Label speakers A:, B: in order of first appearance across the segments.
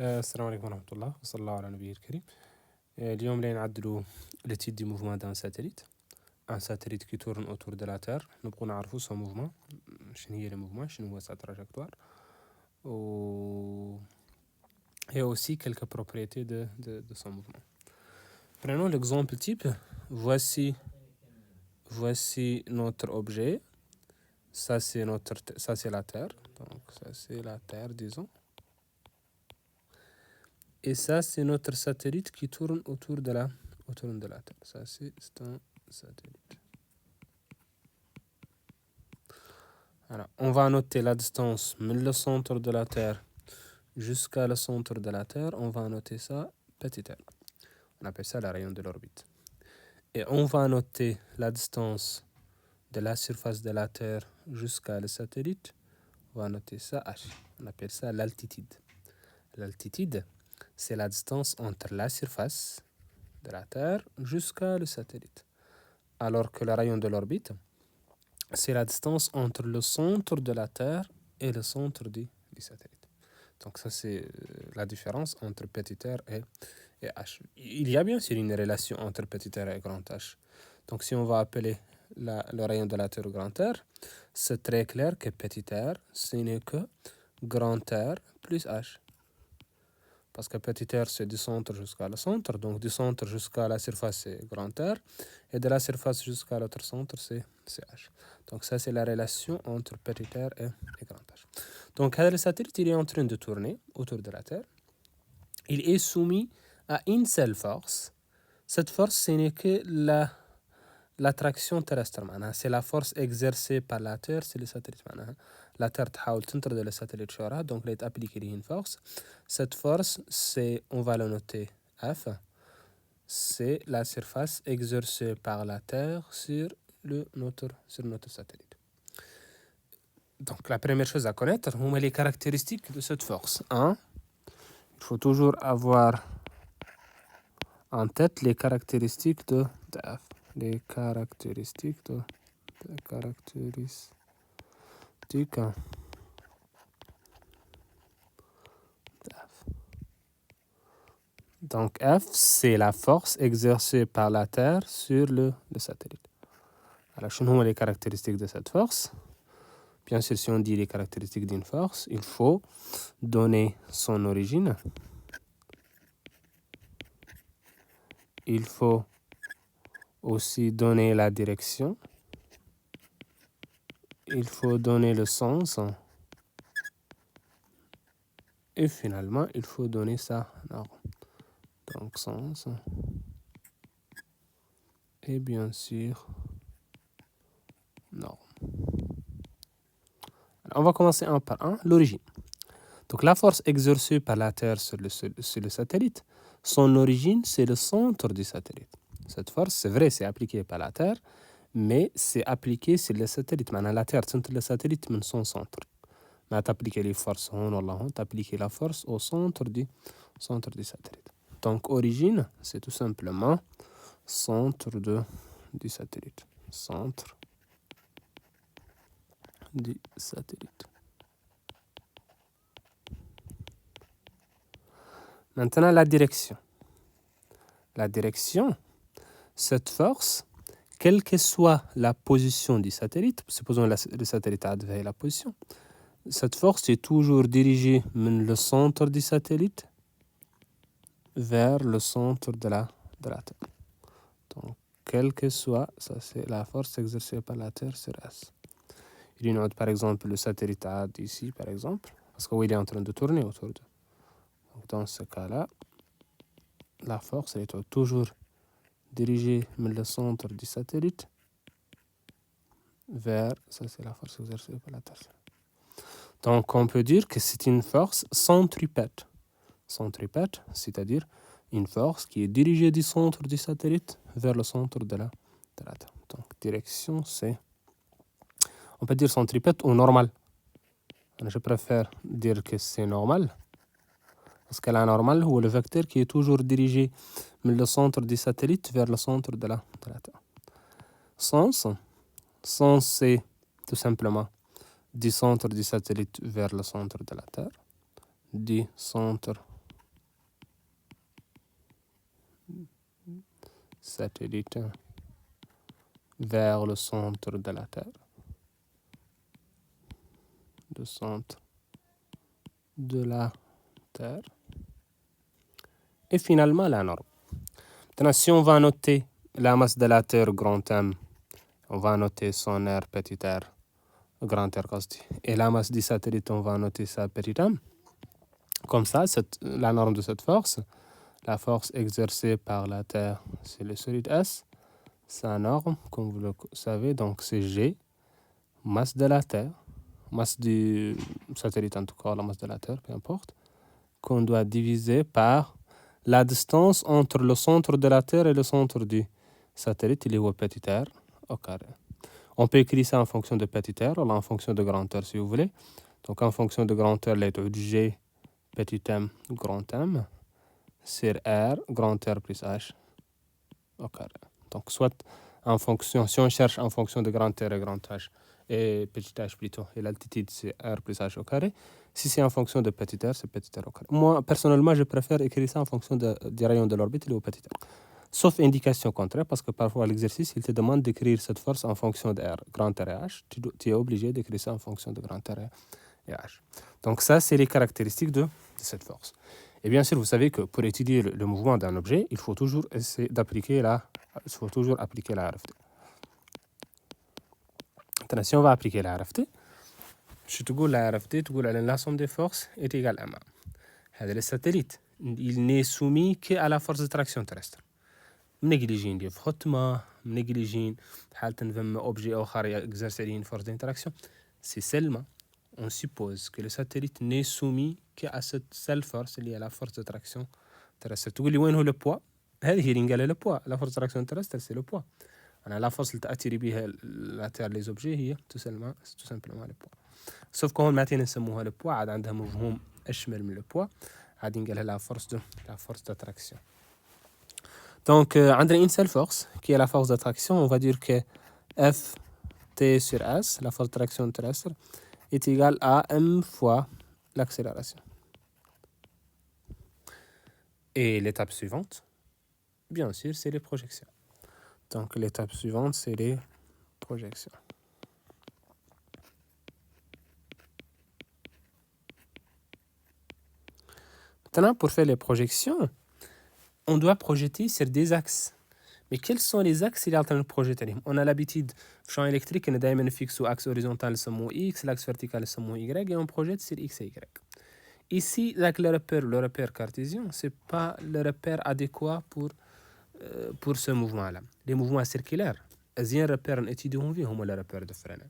A: السلام عليكم ورحمة الله وصلى الله على نبيه الكريم. اليوم لين نعدلوا l'étude du mouvement d'un satellite. Un satellite qui tourne autour de la Terre. نبغوا نعرفوا son mouvement. شنو هي le mouvement, شنو هو sa trajectoire. Et aussi quelques propriétés de son mouvement. Prenons l'exemple type. Voici notre objet. Ça c'est la Terre. Donc ça c'est la Terre, disons. Et ça, c'est notre satellite qui tourne autour de la Terre. Ça, c'est un satellite. Alors, on va noter la distance de le centre de la Terre jusqu'à le centre de la Terre. On va noter ça petit r. On appelle ça le rayon de l'orbite. Et on va noter la distance de la surface de la Terre jusqu'à le satellite. On va noter ça h. On appelle ça l'altitude. L'altitude, c'est la distance entre la surface de la Terre jusqu'à le satellite. Alors que le rayon de l'orbite, c'est la distance entre le centre de la Terre et le centre du satellite. Donc ça, c'est la différence entre petit r et h. Il y a bien sûr une relation entre petit r et grand h. Donc si on va appeler le rayon de la Terre grand R, c'est très clair que petit r, ce n'est que grand R plus h. Parce que petit r, c'est du centre jusqu'à le centre. Donc, du centre jusqu'à la surface, c'est grand R. Et de la surface jusqu'à l'autre centre, c'est h. Donc, ça, c'est la relation entre petit r et grand h. Donc, le satellite, il est en train de tourner autour de la Terre. Il est soumis à une seule force. Cette force, ce n'est que l'attraction terrestre. C'est la force exercée par la Terre, c'est le satellite. La Terre تحاول تنطرد le satellite شوارع, donc il est appliqué une force. Cette force, on va le noter F, c'est la surface exercée par la Terre sur notre satellite. Donc la première chose à connaître, sont les caractéristiques de cette force. Il faut toujours avoir en tête les caractéristiques de F. Les caractéristiques de Donc F, c'est la force exercée par la Terre sur le satellite. Alors, quelles sont les caractéristiques de cette force? Bien sûr, si on dit les caractéristiques d'une force, il faut donner son origine. Il faut aussi donner la direction. Il faut donner le sens. Et finalement, il faut donner sa norme. Donc, sens. Et bien sûr, norme. Alors, on va commencer un par un. L'origine. Donc, la force exercée par la Terre sur le satellite, son origine, c'est le centre du satellite. Cette force, c'est vrai, c'est appliqué par la Terre, mais c'est appliqué sur le satellite. Maintenant, la Terre, c'est le satellite, mais son centre. Mais tu appliques les forces, tu appliques la force au centre du satellite. Donc, origine, c'est tout simplement centre du satellite. Centre du satellite. Maintenant, la direction. La direction, cette force, quelle que soit la position du satellite, supposons que le satellite a la position, cette force est toujours dirigée le centre du satellite vers le centre de la Terre. Donc, quelle que soit, ça c'est la force exercée par la Terre sur S. Il y a par exemple le satellite A ici, par exemple, parce qu'il est en train de tourner autour de. Donc, dans ce cas-là, la force est toujours dirigée le centre du satellite vers, ça c'est la force exercée par la Terre. Donc, on peut dire que c'est une force centripète. Centripète, c'est-à-dire une force qui est dirigée du centre du satellite vers le centre de la Terre. Donc, direction, c'est... On peut dire centripète ou normal. Je préfère dire que c'est normal. Parce que la normale, c'est le vecteur qui est toujours dirigé du centre du satellite vers le centre de la Terre. Sens, c'est tout simplement du centre du satellite vers le centre de la Terre. Du centre satellite vers le centre de la Terre. Le centre de la Terre. Et finalement, la norme. Maintenant, si on va noter la masse de la Terre, grand M, on va noter son R, petit r, grand R, et la masse du satellite, on va noter ça, petit m. Comme ça, la norme de cette force, la force exercée par la Terre, c'est le solide S. Sa norme, comme vous le savez, donc c'est G, masse de la Terre, masse du satellite en tout cas, la masse de la Terre, peu importe, qu'on doit diviser par la distance entre le centre de la Terre et le centre du satellite, il est au petit r au carré. On peut écrire ça en fonction de petit r ou en fonction de grand R si vous voulez. Donc en fonction de grand R, l'étude G, petit m, grand M, sur R, grand R plus H au carré. Donc soit en fonction, si on cherche en fonction de grand R et grand H, et petit h plutôt, et l'altitude c'est R plus H au carré. Si c'est en fonction de petit r, c'est petit r au carré. Moi, personnellement, je préfère écrire ça en fonction du rayon de l'orbite, il est au petit r. Sauf indication contraire, parce que parfois l'exercice, il te demande d'écrire cette force en fonction de R, grand R et H. Tu es obligé d'écrire ça en fonction de grand R et H. Donc ça, c'est les caractéristiques de cette force. Et bien sûr, vous savez que pour étudier le mouvement d'un objet, il faut toujours essayer d'appliquer la RFT. Maintenant, si on va appliquer la RFT, je te dis la RFT, tu dis la somme des forces est égale à 1. Le satellite, il n'est soumis qu'à la force de traction terrestre. منجليجين دي frottement, منجليجين حالة نفهم objet آخر exercer une force d'interaction. C'est seulement, on suppose que le satellite n'est soumis qu'à cette seule force liée à la force de traction terrestre. تقول لي وين هو le poids؟ هذه هي اللي نقال le poids. La force de traction terrestre, c'est le poids. La force اللي تأثير بها la Terre les objets هي tout simplement le poids. Sauf que هون ما نسموها le poids، عاد عندها مفهوم أشمل من le poids، عاد نقالها la force d'attraction. Donc, on a une seule force, qui est la force d'attraction. On va dire que Ft sur S, la force d'attraction terrestre, est égale à m fois l'accélération. Et l'étape suivante, bien sûr, c'est les projections. Donc, l'étape suivante, c'est les projections. Maintenant, pour faire les projections, on doit projeter sur des axes. Mais quels sont les axes qu'il est en train de projeter? On a l'habitude, champ électrique, on est fixe sur axe horizontal, X, l'axe vertical, Y, et on projette sur X et Y. Ici, le repère cartésien, ce n'est pas le repère adéquat pour ce mouvement-là. Les mouvements circulaires, un repère en étude on vit, c'est le repère de Fresnel.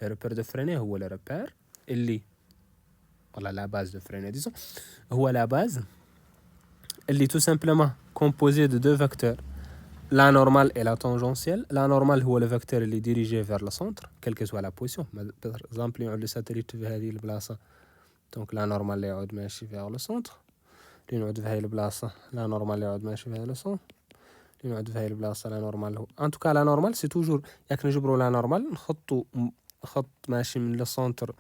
A: Le repère de Fresnel, c'est le repère, la base de Fresnel, disons, c'est la base. Elle est tout simplement composée de deux vecteurs, la normale et la tangentielle. La normale, c'est le vecteur qui est dirigé vers le centre, quelle que soit la position. Par exemple, le satellite va aller place. Donc la normale est vers le centre. La normale est vers le centre. La normale. En tout cas, la normale, c'est toujours. Il y a que nous la normale, le centre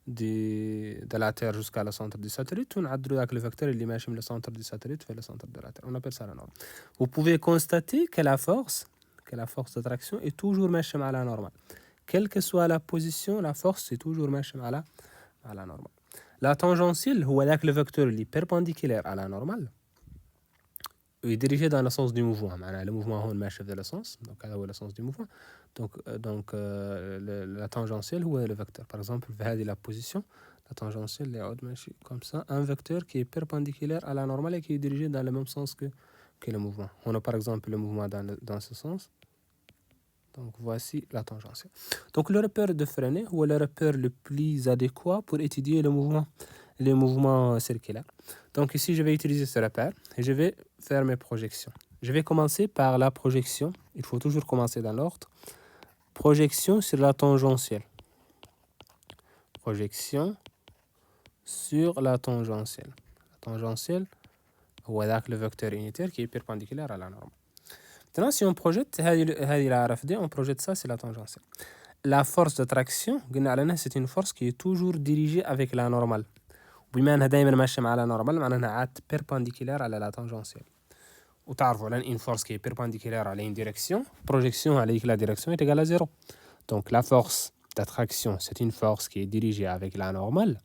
A: de la Terre jusqu'à le centre du satellite, on a le vecteur qui est le centre du satellite vers le centre de la Terre. On appelle ça la norme. Vous pouvez constater que la force d'attraction est toujours à la normale. Quelle que soit la position, la force est toujours à la normale. La tangentielle, c'est le vecteur qui est perpendiculaire à la normale. Il est dirigé dans le sens du mouvement. Le mouvement est dans le sens, donc c'est le sens du mouvement. Donc la tangentielle est le vecteur. Par exemple, la position, la tangentielle est comme ça, un vecteur qui est perpendiculaire à la normale et qui est dirigé dans le même sens que le mouvement. On a par exemple le mouvement dans ce sens. Donc voici la tangentielle. Donc le repère de Fresnel est le repère le plus adéquat pour étudier les mouvements circulaires. Donc ici, je vais utiliser ce repère et je vais faire mes projections. Je vais commencer par la projection. Il faut toujours commencer dans l'ordre. Projection sur la tangentielle. Projection sur la tangentielle. La tangentielle, c'est le vecteur unitaire qui est perpendiculaire à la norme. Maintenant, si on projette, on projette ça, c'est la tangentielle. La force de traction, c'est une force qui est toujours dirigée avec la normale. بما انها دائما ماشيه مع لا نورمال معناها عاد perpendiculaire على لا تانجنسيال. une force qui est perpendiculaire à une direction, projection avec la direction est égale à 0. Donc la force d'attraction, c'est une force qui est dirigée avec la normale.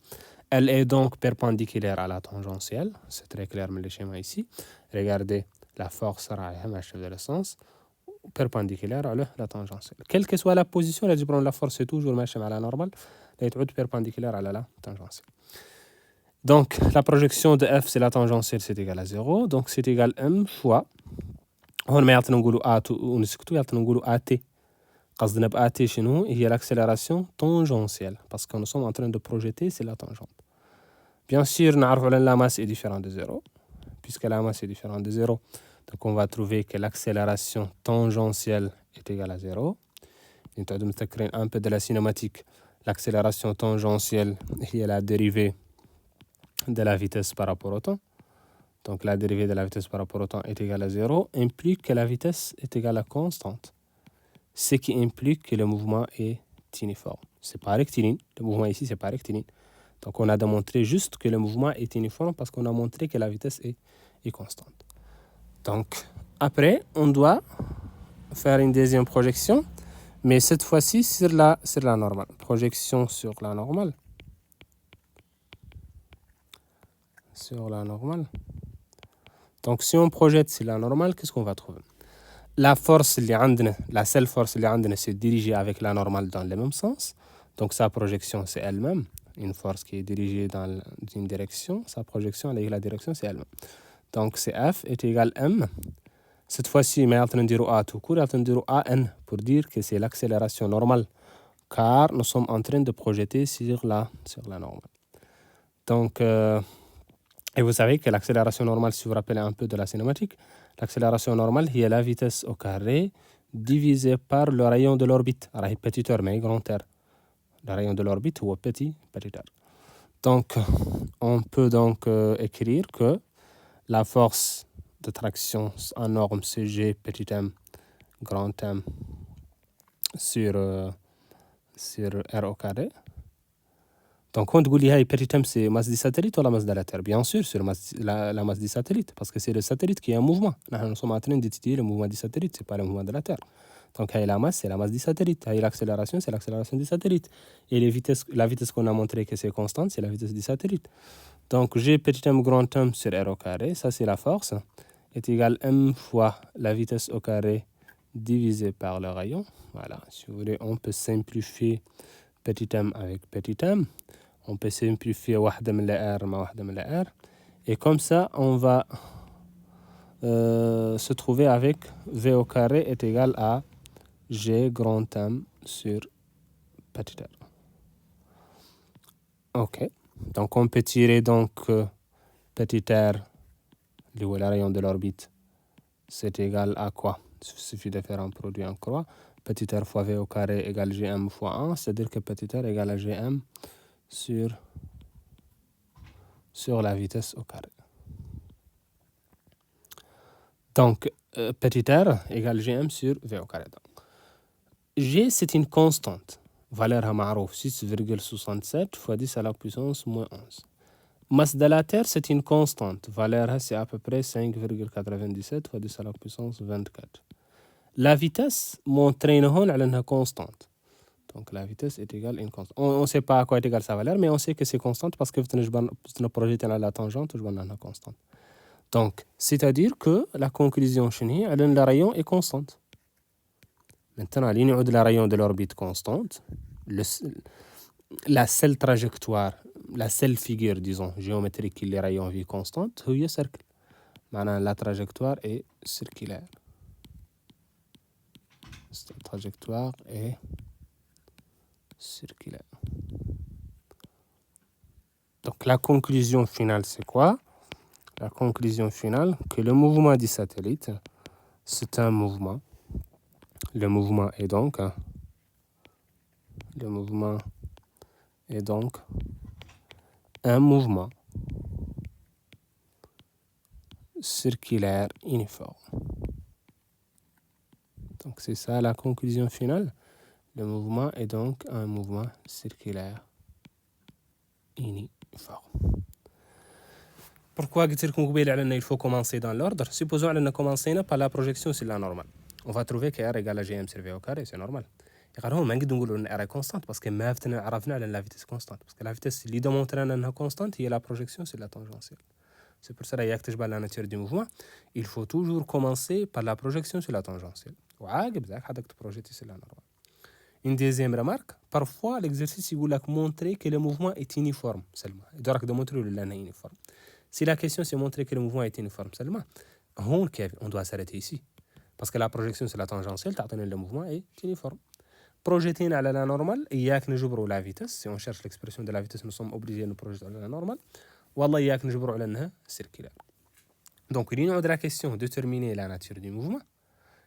A: Elle est donc perpendiculaire à la tangentielle. C'est très clair, mais le schéma ici. Regardez, la force sera de le sens perpendiculaire à la tangentielle. Quelle que soit la position, la force est toujours à la normale. Elle est perpendiculaire à la tangentielle. Donc, la projection de F, c'est la tangentielle, c'est égal à 0. Donc, c'est égal à M fois. On met AT. قصدنا بAT chez nous, il y a l'accélération tangentielle. Parce que nous sommes en train de projeter, c'est la tangente. Bien sûr, la masse est différente de 0. Puisque la masse est différente de 0, donc on va trouver que l'accélération tangentielle est égale à 0. On va un peu de la cinématique. L'accélération tangentielle est la dérivée de la vitesse par rapport au temps. Donc la dérivée de la vitesse par rapport au temps est égale à 0, implique que la vitesse est égale à constante. Ce qui implique que le mouvement est uniforme. C'est pas rectiligne. Le mouvement ici, c'est pas rectiligne. Donc on a démontré juste que le mouvement est uniforme parce qu'on a montré que la vitesse est constante. Donc après, on doit faire une deuxième projection, mais cette fois-ci sur la normale. Projection sur la normale. Sur la normale. Donc si on projette sur la normale, qu'est-ce qu'on va trouver? La force, la seule force, c'est dirigée avec la normale dans le même sens. Donc sa projection, c'est elle-même. Une force qui est dirigée dans une direction, sa projection avec la direction, c'est elle-même. Donc c'est F est égal à M. Cette fois-ci, mais on dire A tout court, on dire AN pour dire que c'est l'accélération normale, car nous sommes en train de projeter sur la normale. Donc, et vous savez que l'accélération normale, si vous vous rappelez un peu de la cinématique, l'accélération normale, il y a la vitesse au carré divisée par le rayon de l'orbite. Alors, petit r, mais grand R. Le rayon de l'orbite ou petit r. Donc, on peut donc écrire que la force de traction en norme c'est G petit m grand M sur R au carré. Donc, on dit petit m c'est masse du satellite ou la masse de la Terre? Bien sûr, c'est la masse du satellite, parce que c'est le satellite qui est en mouvement. Nous sommes en train d'étudier le mouvement du satellite, ce n'est pas le mouvement de la Terre. Donc, la masse, c'est la masse du satellite. L'accélération, c'est l'accélération du satellite. Et la vitesse qu'on a montré que c'est constante, c'est la vitesse du satellite. Donc, G petit m grand M sur R au carré, ça c'est la force, est égal à M fois la vitesse au carré divisé par le rayon. Voilà, si vous voulez, on peut simplifier petit m avec petit m. On peut simplifier واحدة من la R مع واحدة من la R. Et comme ça, on va se trouver avec V au carré est égal à G grand M sur petit r. Ok. Donc, on peut tirer donc petit r, le rayon de l'orbite, c'est égal à quoi? Il suffit de faire un produit en croix. Petit r fois V au carré égale Gm fois 1, c'est-à-dire que petit r égale à Gm sur la vitesse au carré. Donc, petit r égale Gm sur V au carré. G, c'est une constante. Valeur à marouf, 6,67 fois 10 à la puissance moins 11. Masse de la Terre, c'est une constante. Valeur, c'est à peu près 5,97 fois 10 à la puissance 24. La vitesse, montrée une constante. Donc, la vitesse est égale à une constante. On ne sait pas à quoi est égale sa valeur, mais on sait que c'est constante parce que vous projetez la tangente, je vois une constante. Donc, c'est-à-dire que la conclusion chenille, le rayon est constante. Maintenant, la ligne de la rayon de l'orbite constante, la seule trajectoire, la seule figure, disons, géométrique qui les rayons vie constante, c'est le cercle. Maintenant, la trajectoire est circulaire. Cette trajectoire est circulaire. Donc, la conclusion finale, c'est quoi? La conclusion finale, que le mouvement du satellite, c'est un mouvement. Le mouvement est donc un mouvement circulaire uniforme. Donc, c'est ça la conclusion finale. Le mouvement est donc un mouvement circulaire uniforme. Pourquoi il faut commencer dans l'ordre? Supposons qu'on a commencé par la projection sur la normale. On va trouver que R égale à GM sur V au carré, c'est normal. Et alors, on va dire R est constante parce que la vitesse constante. Parce que la vitesse, l'idée de montrer est constante, il y a la projection sur la tangentielle. C'est pour ça qu'il y a la nature du mouvement. Il faut toujours commencer par la projection sur la tangentielle. Projeter sur la normale. Une deuxième remarque, parfois l'exercice vous montrer que le mouvement est uniforme seulement. Il doit montrer que est uniforme. Si la question c'est montrer que le mouvement est uniforme seulement, on doit s'arrêter ici. Parce que la projection sur la tangentielle, le mouvement est uniforme. Projeter à la normale, il y a que nous la vitesse. Si on cherche l'expression de la vitesse, nous sommes obligés de nous projeter à la normale. Wallah, il y a que nous la circulaire. Donc, il y a la question de déterminer la nature du mouvement.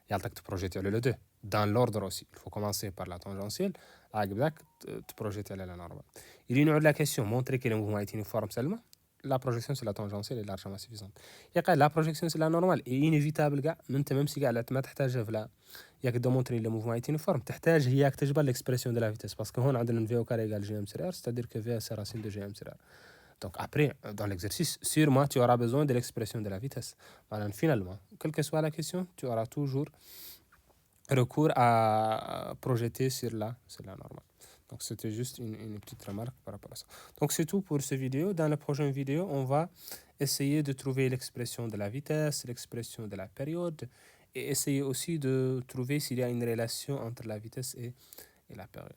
A: Il y a que projeter le 2. Dans l'ordre aussi. Il faut commencer par la tangentielle. Te projeter à la normale. Il y a la question montrer que le mouvement est uniforme seulement. La projection sur la tangentielle est largement suffisante. La projection sur la normale est inévitable. Même si il y a que démontrer que le mouvement est uniforme. Il y a que l'expression de la vitesse. Parce que on a un V au carré égale Gm sur R, c'est-à-dire que V c'est racine de Gm sur R. Donc après, dans l'exercice, sûrement, tu auras besoin de l'expression de la vitesse. Alors, finalement, quelle que soit la question, tu auras toujours recours à projeter sur la normale. Donc, c'était juste une petite remarque par rapport à ça. Donc, c'est tout pour cette vidéo. Dans la prochaine vidéo, on va essayer de trouver l'expression de la vitesse, l'expression de la période, et essayer aussi de trouver s'il y a une relation entre la vitesse et la période.